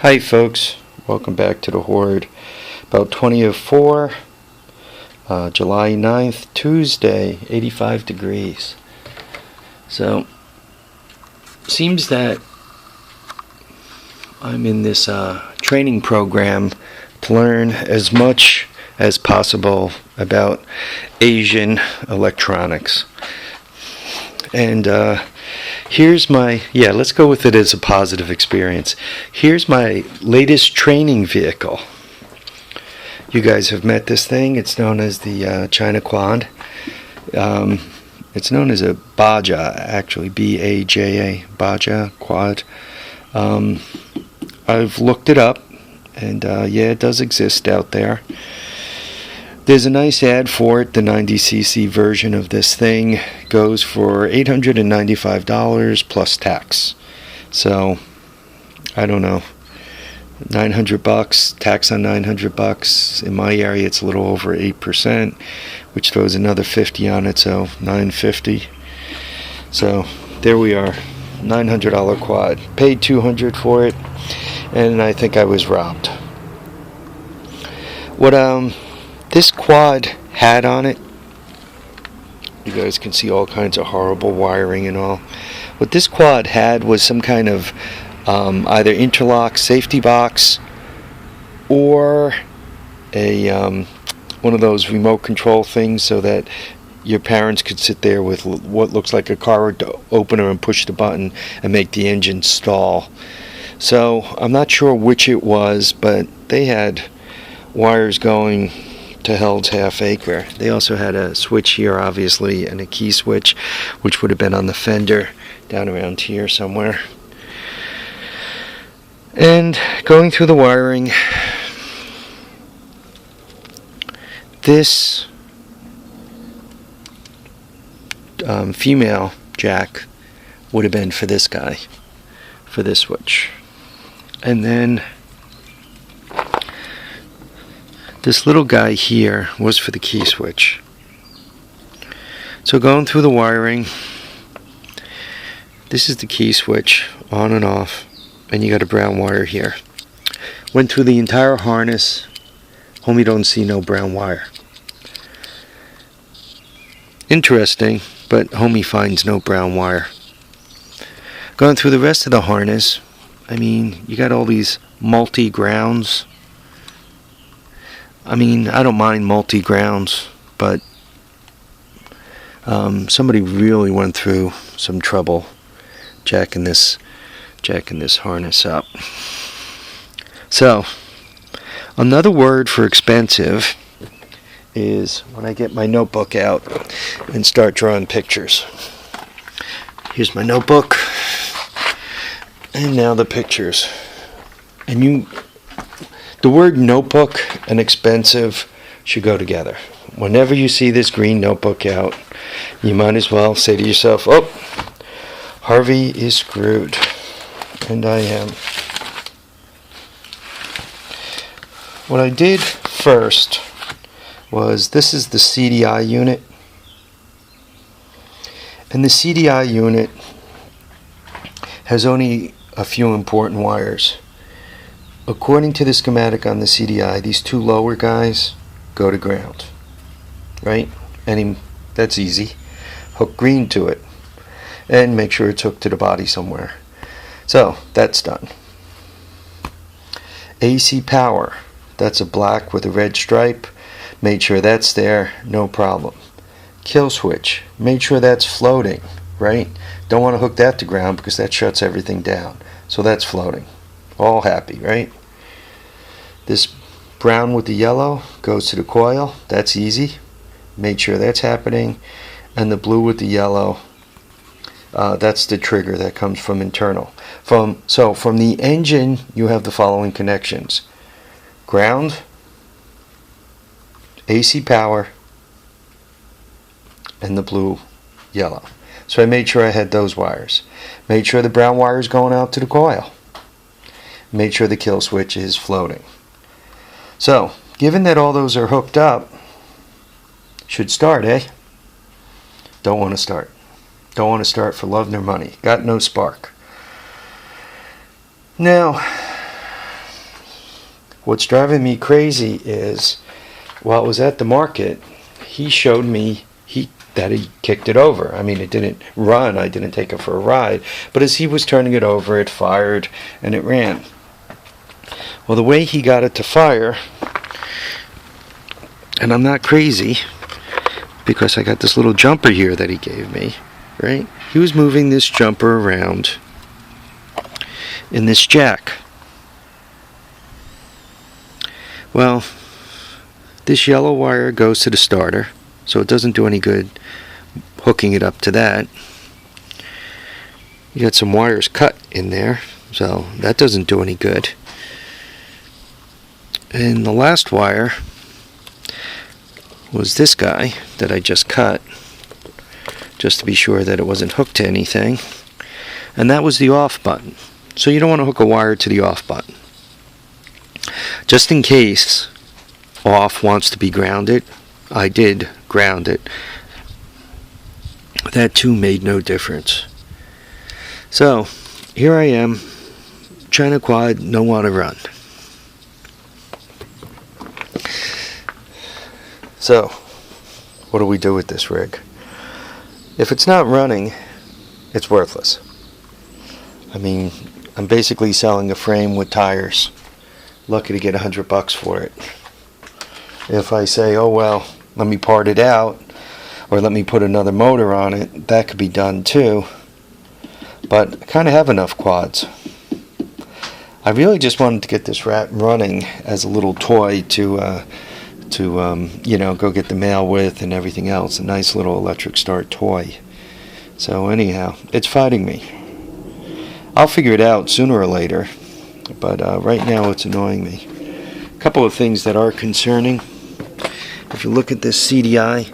Hi folks, welcome back to the Horde. About 20:04, July 9th, Tuesday, 85 degrees. So, seems that I'm in this training program to learn as much as possible about Asian electronics. And let's go with it as a positive experience. Here's my latest training vehicle. You guys have met this thing. It's known as the China Quad. It's known as a Baja, actually, B-A-J-A, Baja Quad. I've looked it up, and it does exist out there. There's a nice ad for it. The 90cc version of this thing goes for $895 plus tax. So, I don't know, $900, tax on $900. In my area, it's a little over 8%, which throws another $50 on it, so $950. So, there we are, $900 quad. Paid $200 for it, and I think I was robbed. This quad had on it, you guys can see all kinds of horrible wiring and all. What this quad had was some kind of either interlock safety box or a one of those remote control things so that your parents could sit there with what looks like a car opener and push the button and make the engine stall. So I'm not sure which it was, but they had wires going to hell's half acre. They also had a switch here, obviously, and a key switch, which would have been on the fender down around here somewhere. And going through the wiring, this female jack would have been for this guy, for this switch. And then this little guy here was for the key switch. So going through the wiring, this is the key switch, on and off, and you got a brown wire here. Went through the entire harness. Homie don't see no brown wire. Interesting, but homie finds no brown wire. Going through the rest of the harness, I mean, you got all these multi-grounds. I mean, I don't mind multi-grounds, but somebody really went through some trouble jacking this harness up. So, another word for expensive is when I get my notebook out and start drawing pictures. Here's my notebook, and now the pictures. And the word notebook and expensive should go together. Whenever you see this green notebook out, you might as well say to yourself, oh, Harvey is screwed. And I am. What I did first was, this is the CDI unit. And the CDI unit has only a few important wires. According to the schematic on the CDI, these two lower guys go to ground, right? That's easy. Hook green to it, and make sure it's hooked to the body somewhere. So that's done. AC power, that's a black with a red stripe. Made sure that's there, no problem. Kill switch, made sure that's floating, right? Don't want to hook that to ground because that shuts everything down. So that's floating. All happy, right? This brown with the yellow goes to the coil. That's easy. Made sure that's happening. And the blue with the yellow, that's the trigger that comes from internal. From the engine, you have the following connections: ground, AC power, and the blue, yellow. So I made sure I had those wires. Made sure the brown wire is going out to the coil. Made sure the kill switch is floating. So, given that all those are hooked up, should start, eh? Don't want to start. Don't want to start for love nor money. Got no spark. Now, What's driving me crazy is, while it was at the market, he showed me that he kicked it over. I mean, it didn't run. I didn't take it for a ride. But as he was turning it over, it fired and it ran. Well, the way he got it to fire, and I'm not crazy because I got this little jumper here that he gave me, right? He was moving this jumper around in this jack. Well, this yellow wire goes to the starter, so it doesn't do any good hooking it up to that. You got some wires cut in there, so that doesn't do any good. And the last wire was this guy that I just cut, just to be sure that it wasn't hooked to anything. And that was the off button. So you don't want to hook a wire to the off button. Just in case off wants to be grounded, I did ground it. That too made no difference. So here I am, China quad, no want to run. So what do we do with this rig? If it's not running, it's worthless. I mean, I'm basically selling a frame with tires. Lucky to get $100 for it. If I say, oh well, let me part it out, or let me put another motor on it, that could be done too. But I kind of have enough quads. I really just wanted to get this rat running as a little toy to go get the mail with and everything else. A nice little electric start toy. So anyhow, it's fighting me. I'll figure it out sooner or later, but right now it's annoying me. A couple of things that are concerning. If you look at this CDI,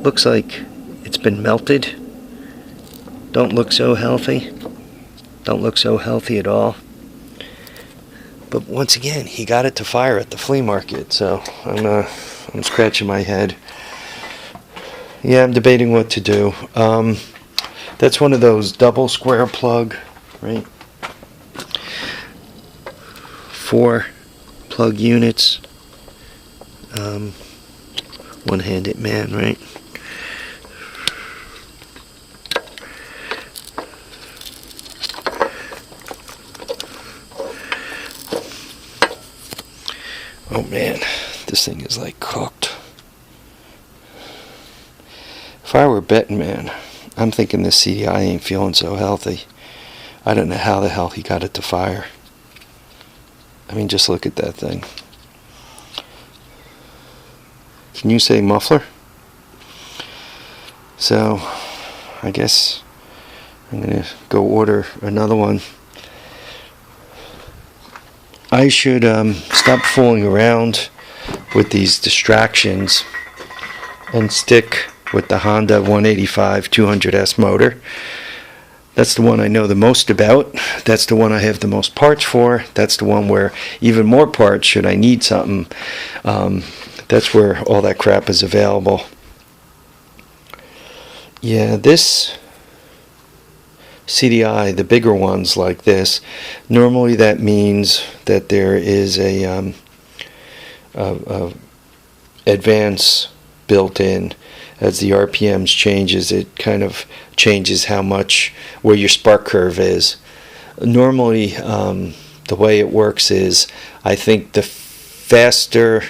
looks like it's been melted. Don't look so healthy. Don't look so healthy at all. But once again, he got it to fire at the flea market, so I'm scratching my head. Yeah, I'm debating what to do. That's one of those double square plug, right? 4 plug units. One-handed man, right? Oh man, this thing is like cooked. If I were a betting man, I'm thinking this CDI ain't feeling so healthy. I don't know how the hell he got it to fire. I mean, just look at that thing. Can you say muffler? So, I guess I'm going to go order another one. I should stop fooling around with these distractions and stick with the Honda 185 200S motor. That's the one I know the most about. That's the one I have the most parts for. That's the one where even more parts, should I need something, that's where all that crap is available. Yeah, this CDI, the bigger ones like this, normally that means that there is a advance built in. As the RPMs changes, it kind of changes how much, where your spark curve is. Normally, the way it works is, I think the faster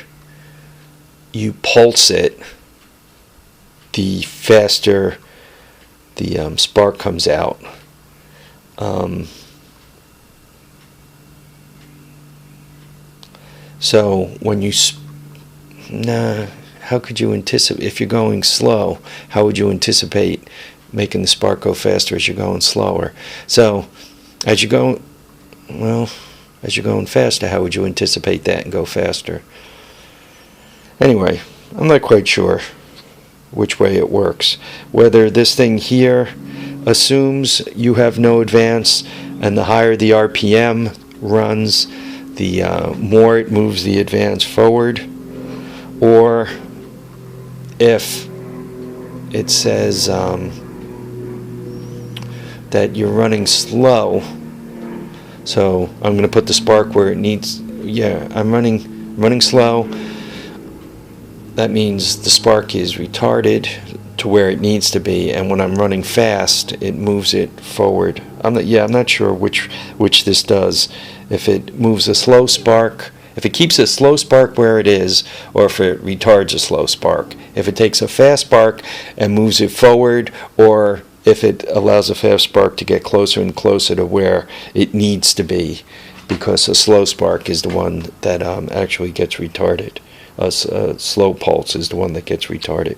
you pulse it, the faster the spark comes out. So when you how could you anticipate, if you're going slow, how would you anticipate making the spark go faster as you're going slower? So as you're going faster, how would you anticipate that and go faster? Anyway, I'm not quite sure which way it works. Whether this thing here assumes you have no advance, and the higher the RPM runs, the more it moves the advance forward, or if it says that you're running slow, So I'm going to put the spark where it needs. Yeah, I'm running slow. That means the spark is retarded to where it needs to be, and when I'm running fast, it moves it forward. I'm not sure which this does. If it moves a slow spark, if it keeps a slow spark where it is, or if it retards a slow spark. If it takes a fast spark and moves it forward, or if it allows a fast spark to get closer and closer to where it needs to be, because a slow spark is the one that actually gets retarded. A slow pulse is the one that gets retarded.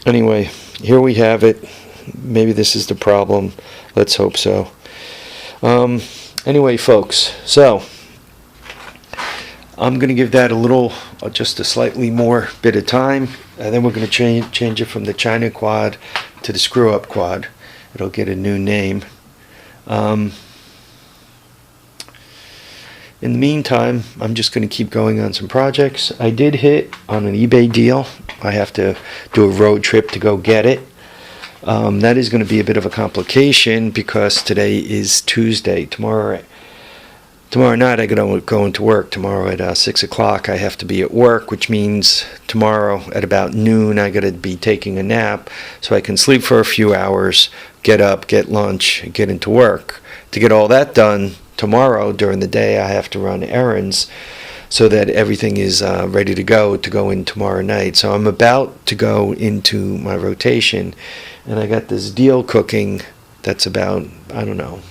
Anyway, here we have it. Maybe this is the problem. Let's hope so. Anyway, folks, so I'm going to give that a little, just a slightly more bit of time, and then we're going to change it from the China quad to the screw-up quad. It'll get a new name. In the meantime, I'm just going to keep going on some projects. I did hit on an eBay deal. I have to do a road trip to go get it. That is going to be a bit of a complication because today is Tuesday. Tomorrow night I gotta go into work. Tomorrow at 6 o'clock I have to be at work, which means tomorrow at about noon I gotta be taking a nap so I can sleep for a few hours, get up, get lunch, and get into work. To get all that done tomorrow during the day, I have to run errands so that everything is ready to go in tomorrow night. So I'm about to go into my rotation, and I got this deal cooking that's about, I don't know,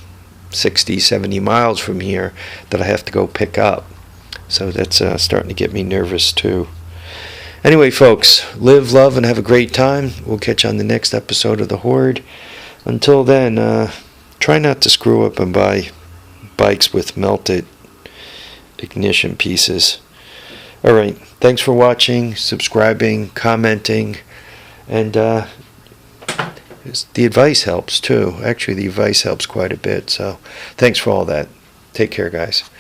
60, 70 miles from here that I have to go pick up. So that's starting to get me nervous too. Anyway, folks, live, love, and have a great time. We'll catch you on the next episode of The Horde. Until then, try not to screw up and buy bikes with melted ignition pieces. Alright, thanks for watching, subscribing, commenting, and the advice helps too. Actually, the advice helps quite a bit, so thanks for all that. Take care, guys.